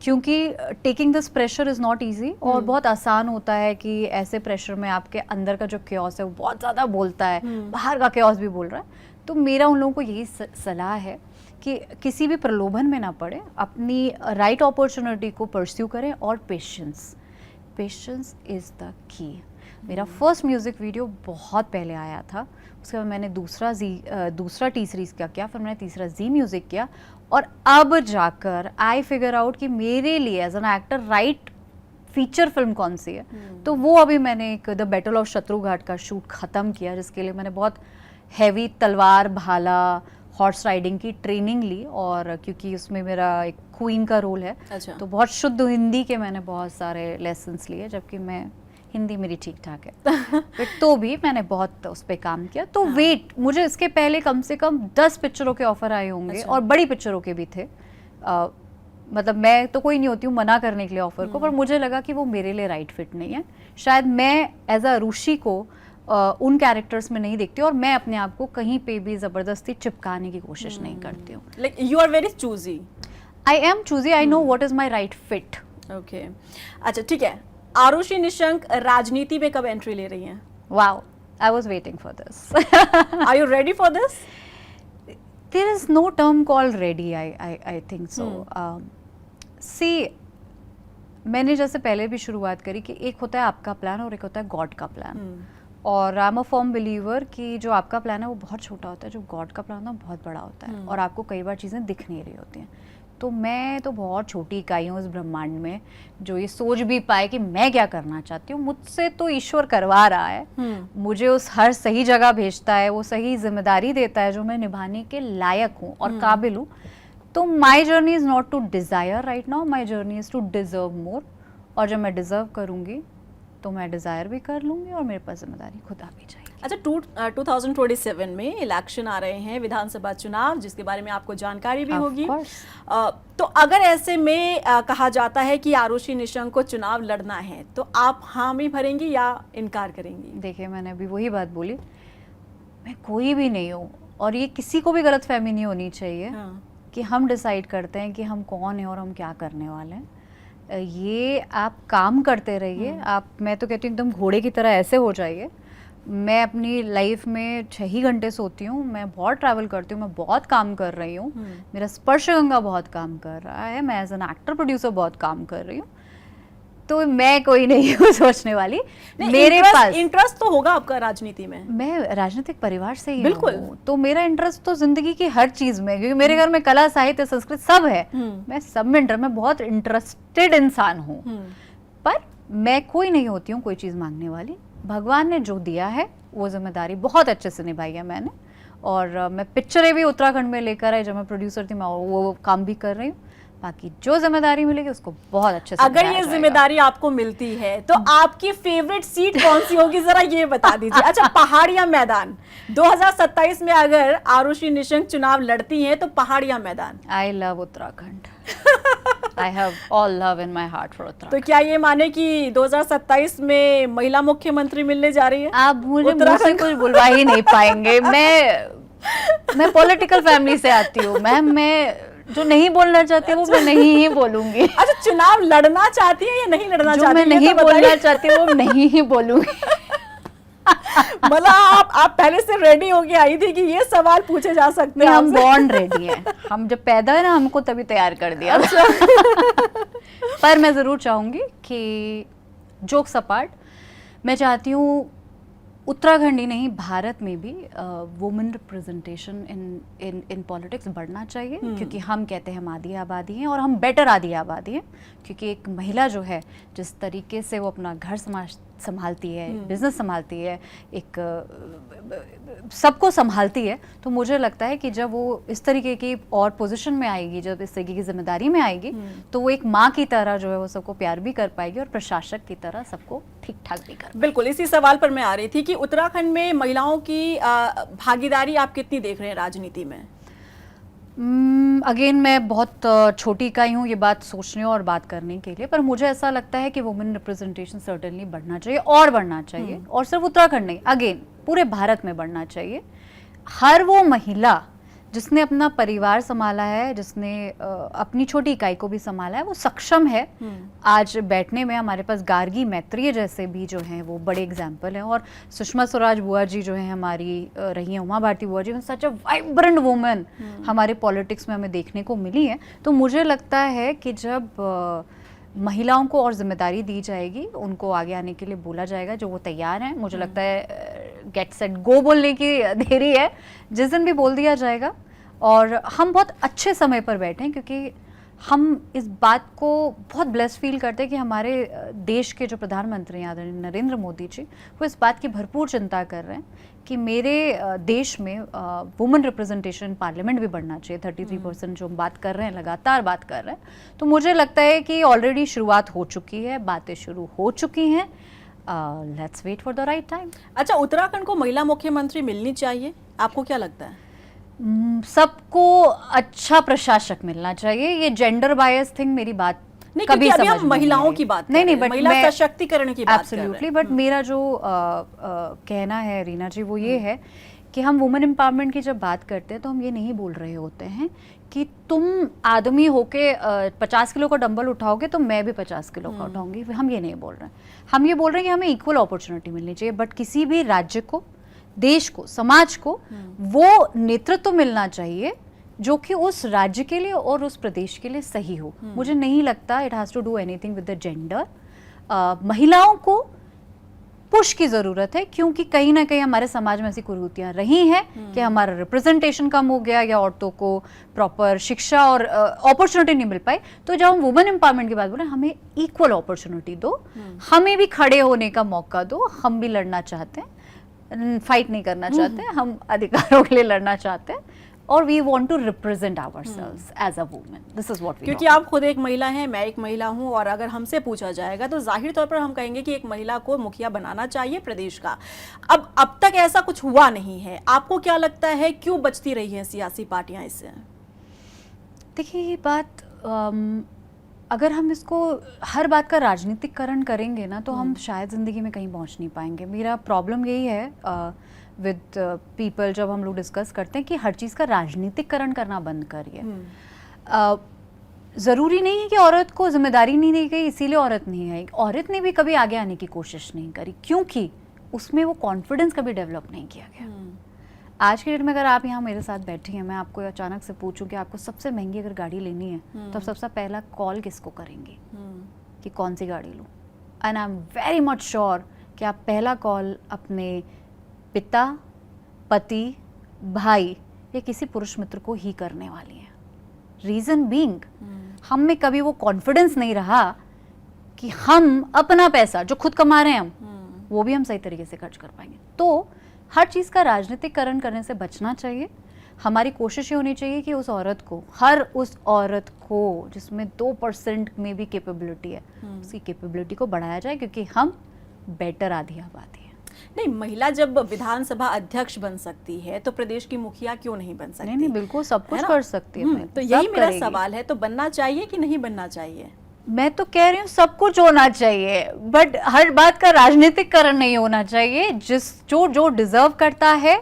क्योंकि taking this pressure is not easy. और बहुत आसान होता है कि ऐसे प्रेशर में आपके अंदर का जो क्योस है वो बहुत ज़्यादा बोलता है, बाहर का क्योस भी बोल रहा है। तो मेरा उन लोगों को यही सलाह है कि किसी भी प्रलोभन में ना पड़े, अपनी राइट अपॉर्चुनिटी को परस्यू करें, और पेशेंस इज़ द की। मेरा फर्स्ट म्यूज़िक वीडियो बहुत पहले आया था, उसके बाद मैंने दूसरा टी सीरीज़ का किया, फिर मैंने तीसरा जी म्यूज़िक किया, और अब जाकर आई फिगर आउट कि मेरे लिए as an actor right feature film कौन सी है। तो वो अभी मैंने एक द बैटल ऑफ शत्रुघाट का शूट ख़त्म किया, जिसके लिए मैंने बहुत हैवी तलवार भाला हॉर्स राइडिंग की ट्रेनिंग ली, और क्योंकि उसमें मेरा एक क्वीन का रोल है। अच्छा। तो बहुत शुद्ध हिंदी के मैंने बहुत सारे लेसन्स लिए, जबकि मैं हिंदी मेरी ठीक ठाक है बट तो भी मैंने बहुत उस पर काम किया। तो वेट, मुझे इसके पहले कम से कम 10 पिक्चरों के ऑफर आए होंगे। अच्छा। और बड़ी पिक्चरों के भी थे। मतलब मैं तो कोई नहीं होती हूँ मना करने के लिए ऑफर को, पर मुझे लगा कि वो मेरे लिए राइट फिट नहीं है। शायद मैं एज अ ऋषि को उन कैरेक्टर्स में नहीं देखती, और मैं अपने आप को कहीं पे भी ज़बरदस्ती चिपकाने की कोशिश नहीं करती हूँ। Like you are very choosy. I am choosy, I know what is my right fit. Okay, अच्छा ठीक है। आरुषि निशंक राजनीति में कब एंट्री ले रही हैं? Wow, I was waiting for this. Are you ready for this? There is no term called ready, I think so. See, मैंने जैसे पहले भी शुरुआत करी कि एक होता है आपका प्लान और एक होता है गॉड का प्लान। और I am a firm believer कि जो आपका प्लान है वो बहुत छोटा होता है, जो गॉड का प्लान होता है बहुत बड़ा होता है, और आपको कई बार चीज़ें दिख नहीं रही होती हैं। तो मैं तो बहुत छोटी इकाई हूँ इस ब्रह्मांड में, जो ये सोच भी पाए कि मैं क्या करना चाहती हूँ। मुझसे तो ईश्वर करवा रहा है, मुझे उस हर सही जगह भेजता है, वो सही जिम्मेदारी देता है जो मैं निभाने के लायक हूँ और काबिल हूँ। तो my journey is not to desire right now, my journey is to deserve more. और जब मैं डिज़र्व करूँगी तो मैं डिज़ायर भी कर लूँगी, और मेरे पास जिम्मेदारी खुद आ भी जाएगी। अच्छा, 2027 में इलेक्शन आ रहे हैं, विधानसभा चुनाव, जिसके बारे में आपको जानकारी भी होगी। तो अगर ऐसे में कहा जाता है कि आरुषि निशंक को चुनाव लड़ना है, तो आप हामी भरेंगी या इनकार करेंगी? देखिए, मैंने अभी वही बात बोली, मैं कोई भी नहीं हूँ, और ये किसी को भी गलतफहमी नहीं होनी चाहिए कि हम डिसाइड करते हैं कि हम कौन हैं और हम क्या करने वाले हैं। ये आप काम करते रहिए, आप, मैं तो कहती हूँ एकदम घोड़े की तरह ऐसे हो जाइए। मैं अपनी लाइफ में 6 ही घंटे सोती हूँ, मैं बहुत ट्रैवल करती हूँ, मैं बहुत काम कर रही हूँ, मेरा स्पर्श गंगा बहुत काम कर रहा है, मैं एज एन एक्टर प्रोड्यूसर बहुत काम कर रही हूँ। तो मैं कोई नहीं हूँ सोचने वाली। मेरे पास इंटरेस्ट तो होगा आपका राजनीति में। मैं राजनीतिक परिवार से ही बिल्कुल हूँ, तो मेरा इंटरेस्ट तो जिंदगी की हर चीज में, क्योंकि मेरे घर में कला साहित्य संस्कृत सब है, मैं सब में मैं बहुत इंटरेस्टेड इंसान हूँ। पर मैं कोई नहीं होती हूँ कोई चीज मांगने वाली। भगवान ने जो दिया है वो जिम्मेदारी बहुत अच्छे से निभाई है मैंने, और मैं पिक्चरें भी उत्तराखंड में लेकर आई, जब मैं प्रोड्यूसर थी मैं वो काम भी कर रही हूँ। बाकी जो जिम्मेदारी मिलेगी उसको बहुत अच्छे से अगर निभाया ये जाएगा। जिम्मेदारी आपको मिलती है तो आपकी फेवरेट सीट कौन सी होगी, जरा ये बता दीजिए। अच्छा, पहाड़ या मैदान? 2027 में अगर आरुषि निशंक चुनाव लड़ती हैं तो पहाड़ या मैदान? I love Uttarakhand. I have all love in my heart for तो उत्तराखंड। क्या ये माने कि 2027 में महिला मुख्यमंत्री मिलने जा रही है? आप मुझे मुंह से कुछ बुलवा ही नहीं पाएंगे। मैं पॉलिटिकल फैमिली से आती हूँ मैम, मैं जो नहीं बोलना चाहती वो मैं नहीं ही बोलूंगी। अच्छा, चुनाव लड़ना चाहती है या नहीं लड़ना जो चाहती मैं है, नहीं ये तो बोलना बताइए। चाहती वो नहीं ही बोलूंगी। मतलब आप पहले से रेडी होके आई थी कि ये सवाल पूछे जा सकते नहीं, हैं हम आपसे? बॉर्न रेडी हैं। हम जब पैदा है ना हमको तभी तैयार कर दिया। पर मैं जरूर चाहूंगी कि जोक्स अपार्ट, मैं चाहती हूँ उत्तराखंड ही नहीं भारत में भी वुमेन रिप्रेजेंटेशन इन पॉलिटिक्स बढ़ना चाहिए, क्योंकि हम कहते हैं हम आधी आबादी हैं और हम बेटर आधी आबादी हैं, क्योंकि एक महिला जो है जिस तरीके से वो अपना घर संभालती है, बिजनेस संभालती है, एक सबको संभालती है, तो मुझे लगता है कि जब वो इस तरीके की और पोजीशन में आएगी, जब इस तरीके की जिम्मेदारी में आएगी, तो वो एक माँ की तरह जो है वो सबको प्यार भी कर पाएगी और प्रशासक की तरह सबको ठीक ठाक भी कर। बिल्कुल, इसी सवाल पर मैं आ रही थी कि उत्तराखंड में महिलाओं की भागीदारी आप कितनी देख रहे हैं राजनीति में? अगेन मैं बहुत छोटी का ही हूँ ये बात सोचने और बात करने के लिए, पर मुझे ऐसा लगता है कि वुमेन रिप्रेजेंटेशन सर्टेनली बढ़ना चाहिए और बढ़ना चाहिए, और सिर्फ उत्तराखंड नहीं, अगेन पूरे भारत में बढ़ना चाहिए। हर वो महिला जिसने अपना परिवार संभाला है, जिसने अपनी छोटी इकाई को भी संभाला है, वो सक्षम है आज बैठने में। हमारे पास गार्गी मैत्रेय जैसे भी जो हैं वो बड़े एग्जाम्पल हैं, और सुषमा स्वराज बुआ जी जो हैं हमारी रही हैं, उमा भारती बुआ जी, सच अ वाइब्रेंट वुमेन हमारे पॉलिटिक्स में हमें देखने को मिली है। तो मुझे लगता है कि जब महिलाओं को और जिम्मेदारी दी जाएगी, उनको आगे आने के लिए बोला जाएगा, जो वो तैयार हैं, मुझे लगता है गेट सेट गो बोलने की देरी है, जिस दिन भी बोल दिया जाएगा। और हम बहुत अच्छे समय पर बैठे हैं, क्योंकि हम इस बात को बहुत ब्लेस फील करते हैं कि हमारे देश के जो प्रधानमंत्री हैं आदरणीय नरेंद्र मोदी जी, वो इस बात की भरपूर चिंता कर रहे हैं कि मेरे देश में वुमेन रिप्रेजेंटेशन पार्लियामेंट भी बढ़ना चाहिए। 33% जो हम बात कर रहे हैं, लगातार बात कर रहे हैं, तो मुझे लगता है कि ऑलरेडी शुरुआत हो चुकी है, बातें शुरू हो चुकी हैं। Let's wait for the right time. अच्छा, उत्तराखंड को महिला मुख्यमंत्री मिलनी चाहिए, आपको क्या लगता है? सबको अच्छा प्रशासक मिलना चाहिए। ये जेंडर बायस थिंग मेरी बात नहीं, कभी क्योंकि अभी समझ हम महिलाओं की बात कर रहे हैं, बट महिला सशक्तिकरण की बात कर रहे एब्सोल्युटली, हैं। बट मेरा जो कहना है रीना जी वो ये है कि हम वुमेन एम्पावरमेंट की जब बात करते हैं तो हम ये नहीं बोल रहे होते हैं कि तुम आदमी होके 50 किलो का डंबल उठाओगे तो मैं भी 50 किलो का उठाऊंगी, हम ये नहीं बोल रहे हैं। हम ये बोल रहे हैं कि हमें इक्वल अपॉर्चुनिटी मिलनी चाहिए, बट किसी भी राज्य को, देश को, समाज को वो नेतृत्व मिलना चाहिए जो कि उस राज्य के लिए और उस प्रदेश के लिए सही हो। मुझे नहीं लगता it has to do anything with the gender. महिलाओं को पुश की ज़रूरत है, क्योंकि कहीं ना कहीं हमारे समाज में ऐसी कुरीतियाँ रही हैं कि हमारा रिप्रेजेंटेशन कम हो गया या औरतों को प्रॉपर शिक्षा और अपॉर्चुनिटी नहीं मिल पाई। तो जब हम वुमेन एम्पावरमेंट की बात बोल रहे हैं, हमें इक्वल अपॉर्चुनिटी दो, हमें भी खड़े होने का मौका दो। हम भी लड़ना चाहते हैं, फाइट नहीं करना चाहते, हम अधिकारों के लिए लड़ना चाहते हैं, और we want to represent ourselves as a women. This is what we, क्योंकि आप खुद एक महिला हैं, मैं एक महिला हूं, और अगर हमसे पूछा जाएगा तो जाहिर तौर पर हम कहेंगे कि एक महिला को मुखिया बनाना चाहिए प्रदेश का। अब तक ऐसा कुछ हुआ नहीं है। आपको क्या लगता है क्यों बचती रही हैं सियासी पार्टियां इससे? देखिए ये बात अगर हम इसको हर बात का राजनीतिकरण करेंगे ना तो हम शायद ज़िंदगी में कहीं पहुंच नहीं पाएंगे। मेरा प्रॉब्लम यही है विद पीपल, जब हम लोग डिस्कस करते हैं कि हर चीज़ का राजनीतिकरण करना बंद करिए। ज़रूरी नहीं है कि औरत को जिम्मेदारी नहीं दी गई इसीलिए औरत नहीं आई। औरत ने भी कभी आगे आने की कोशिश नहीं करी, क्योंकि उसमें वो कॉन्फिडेंस कभी डेवलप नहीं किया गया। आज के डेट में अगर आप यहाँ मेरे साथ बैठी हैं, मैं आपको अचानक से पूछूं कि आपको सबसे महंगी अगर गाड़ी लेनी है तो आप सबसे पहला कॉल किसको करेंगे कि कौन सी गाड़ी लूँ? And I am very much sure कि आप पहला कॉल अपने पिता, पति, भाई या किसी पुरुष मित्र को ही करने वाली हैं। रीज़न बीइंग हम में कभी वो कॉन्फिडेंस नहीं रहा कि हम अपना पैसा जो खुद कमा रहे हैं हम वो भी हम सही तरीके से खर्च कर पाएंगे। तो हर चीज़ का राजनीतिकरण करने से बचना चाहिए। हमारी कोशिश ये होनी चाहिए कि उस औरत को, हर उस औरत को जिसमें 2% में भी कैपेबिलिटी है, उसकी कैपेबिलिटी को बढ़ाया जाए, क्योंकि हम बेटर आधी आबादी है। नहीं, महिला जब विधानसभा अध्यक्ष बन सकती है तो प्रदेश की मुखिया क्यों नहीं बन सकती? नहीं, बिल्कुल सब कुछ है ना? कर सकती है। तो यही मेरा सवाल है, तो बनना चाहिए कि नहीं बनना चाहिए? मैं तो कह रही हूँ सब कुछ होना चाहिए, बट हर बात का राजनीतिकरण नहीं होना चाहिए। जो डिजर्व करता है,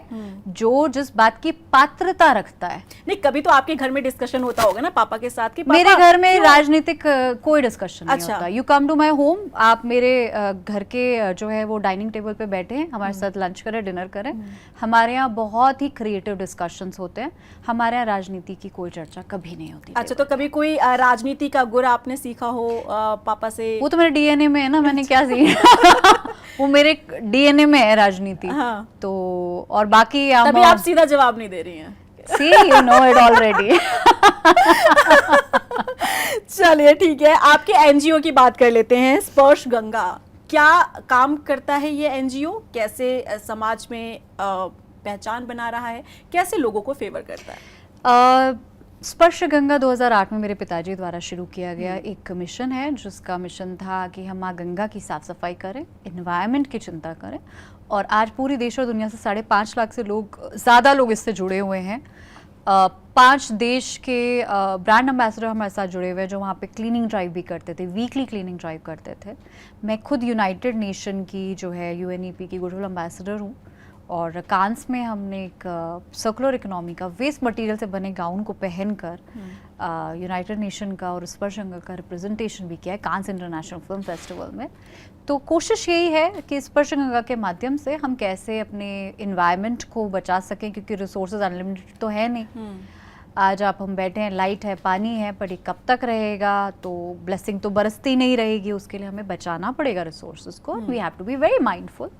जो जिस बात की पात्रता रखता है। नहीं, कभी तो आपके घर में डिस्कशन होता होगा ना पापा के साथ कि पापा, मेरे घर में राजनीतिक कोई डिस्कशन नहीं अच्छा। होता। You come to my home, आप मेरे घर के जो है वो डाइनिंग टेबल पे बैठे हैं, हमारे साथ लंच करें, डिनर करें। हमारे यहाँ बहुत ही क्रिएटिव डिस्कशंस होते हैं। हमारे यहाँ राजनीति की कोई चर्चा कभी नहीं होती। अच्छा, तो कभी कोई राजनीति का गुर आपने सीखा हो पापा से? वो तो मेरे डीएनए में है ना, मैंने क्या सीखा वो मेरे डीएनए में है राजनीति। हाँ। तो और बाकी तभी आप सीधा जवाब नहीं दे रही हैं। See, you know it already. चलिए ठीक है, आपके एनजीओ की बात कर लेते हैं। स्पर्श गंगा क्या काम करता है ये एनजीओ? कैसे समाज में पहचान बना रहा है, कैसे लोगों को फेवर करता है? स्पर्श गंगा 2008 में मेरे पिताजी द्वारा शुरू किया गया एक मिशन है, जिसका मिशन था कि हम माँ गंगा की साफ सफाई करें, एनवायरनमेंट की चिंता करें। और आज पूरी देश और दुनिया से 5.5 लाख से ज़्यादा लोग इससे जुड़े हुए हैं। 5 देश के ब्रांड एम्बेसडर हमारे साथ जुड़े हुए हैं, जो वहाँ पे क्लीनिंग ड्राइव भी करते थे, वीकली क्लीनिंग ड्राइव करते थे। मैं खुद यूनाइटेड नेशन की जो है UNEP की गुडविल एम्बेसडर हूँ। और कांस में हमने एक सर्कुलर इकोनॉमी का वेस्ट मटेरियल से बने गाउन को पहनकर यूनाइटेड नेशन का और स्पर्श गंगा का रिप्रेजेंटेशन भी किया है कांस इंटरनेशनल फिल्म फेस्टिवल में। तो कोशिश यही है कि स्पर्श गंगा के माध्यम से हम कैसे अपने इन्वायरमेंट को बचा सकें, क्योंकि रिसोर्सेज अनलिमिटेड तो है नहीं। आज हम बैठे हैं, लाइट है, पानी है, पर ये कब तक रहेगा? तो ब्लेसिंग तो बरसती नहीं रहेगी, उसके लिए हमें बचाना पड़ेगा रिसोर्सेज को। We have to be very mindful.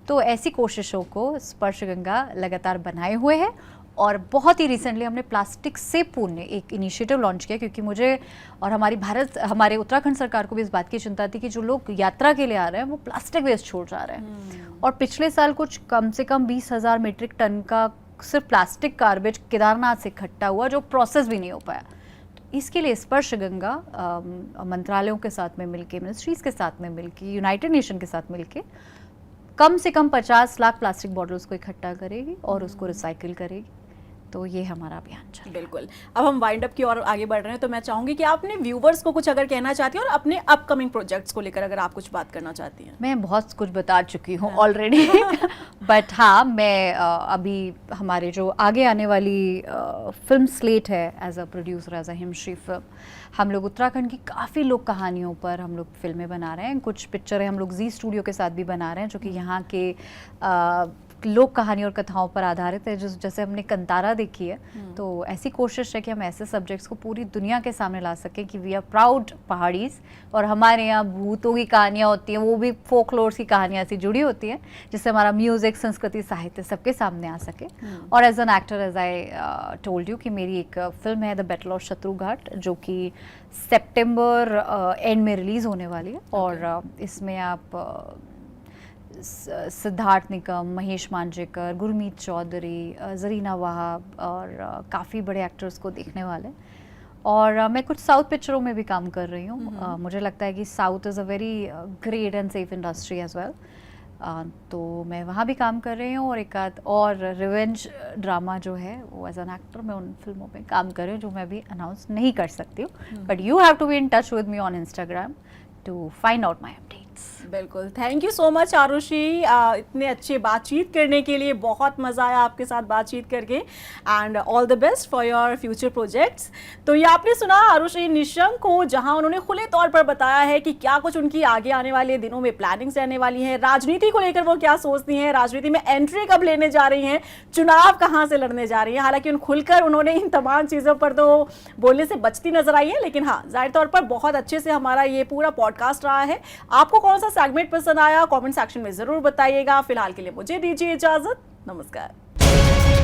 तो ऐसी कोशिशों को स्पर्श गंगा लगातार बनाए हुए है। और बहुत ही रिसेंटली हमने प्लास्टिक से पुण्य एक इनिशिएटिव लॉन्च किया, क्योंकि मुझे और हमारे उत्तराखंड सरकार को भी इस बात की चिंता थी कि जो लोग यात्रा के लिए आ रहे हैं वो प्लास्टिक वेस्ट छोड़ जा रहे हैं। और पिछले साल कुछ कम से कम 20,000 मीट्रिक टन का सिर्फ प्लास्टिक गार्बेज केदारनाथ से इकट्ठा हुआ, जो प्रोसेस भी नहीं हो पाया। तो इसके लिए स्पर्श गंगा मंत्रालयों के साथ में मिलके, मिनिस्ट्रीज के साथ में मिलके, यूनाइटेड नेशन के साथ मिलके कम से कम 50 लाख प्लास्टिक बॉटल्स को इकट्ठा करेगी और उसको रिसाइकिल करेगी। तो ये हमारा अभियान चल। बिल्कुल। अब हम वाइंड अप की ओर आगे बढ़ रहे हैं, तो मैं चाहूंगी कि आप अपने व्यूवर्स को कुछ अगर कहना चाहती हैं और अपने अपकमिंग प्रोजेक्ट्स को लेकर अगर आप कुछ बात करना चाहती हैं। मैं बहुत कुछ बता चुकी हूँ ऑलरेडी बट हाँ, मैं अभी हमारे जो आगे आने वाली फिल्म स्लेट है as a producer, as a Himshri film, हम लोग उत्तराखंड की काफ़ी लोक कहानियों पर हम लोग फिल्में बना रहे हैं। कुछ पिक्चरें हम लोग जी स्टूडियो के साथ भी बना रहे हैं, जो कि यहाँ के लोक कहानी और कथाओं पर आधारित है। जैसे हमने कंतारा देखी है, तो ऐसी कोशिश है कि हम ऐसे सब्जेक्ट्स को पूरी दुनिया के सामने ला सकें कि वी आर प्राउड पहाड़ीज। और हमारे यहाँ भूतों की कहानियाँ होती हैं, वो भी फोकलोर्स की कहानियाँ ऐसी जुड़ी होती हैं, जिससे हमारा म्यूज़िक, संस्कृति, साहित्य सबके सामने आ सके। और as an actor, as I told you, कि मेरी एक फिल्म है द बैटल ऑफ शत्रुघाट, जो कि सितंबर एंड में रिलीज़ होने वाली है। और इसमें आप सिद्धार्थ निकम, महेश मांजरेकर, गुरमीत चौधरी, जरीना वहाब और काफ़ी बड़े एक्टर्स को देखने वाले। और मैं कुछ साउथ पिक्चरों में भी काम कर रही हूँ। मुझे लगता है कि south is a very great and safe industry as well. तो मैं वहाँ भी काम कर रही हूँ। और एक आध और रिवेंज ड्रामा जो है, वो एज एन एक्टर मैं उन फिल्मों में काम कर रही हूँ, जो मैं अभी अनाउंस नहीं कर सकती हूँ। But you have to be in touch with me on Instagram to find out my updates. बिल्कुल, thank you so much Arushi, इतने अच्छे बातचीत करने के लिए। बहुत मज़ा आया आपके साथ बातचीत करके, and all the best for your future projects. तो ये आपने सुना आरुषि निशंक को, जहां उन्होंने खुले तौर पर बताया है कि क्या कुछ उनकी आगे आने वाले दिनों में प्लानिंग्स रहने वाली हैं, राजनीति को लेकर वो क्या सोचती हैं, राजनीति में एंट्री कब लेने जा रही हैं, चुनाव कहाँ से लड़ने जा रही हैं। हालांकि खुलकर उन्होंने इन तमाम चीज़ों पर तो बोलने से बचती नजर आई है, लेकिन हाँ, जाहिर तौर पर बहुत अच्छे से हमारा ये पूरा पॉडकास्ट रहा है। आपको कौन सा सेगमेंट पसंद आया, कमेंट सेक्शन में जरूर बताइएगा। फिलहाल के लिए मुझे दीजिए इजाजत, नमस्कार।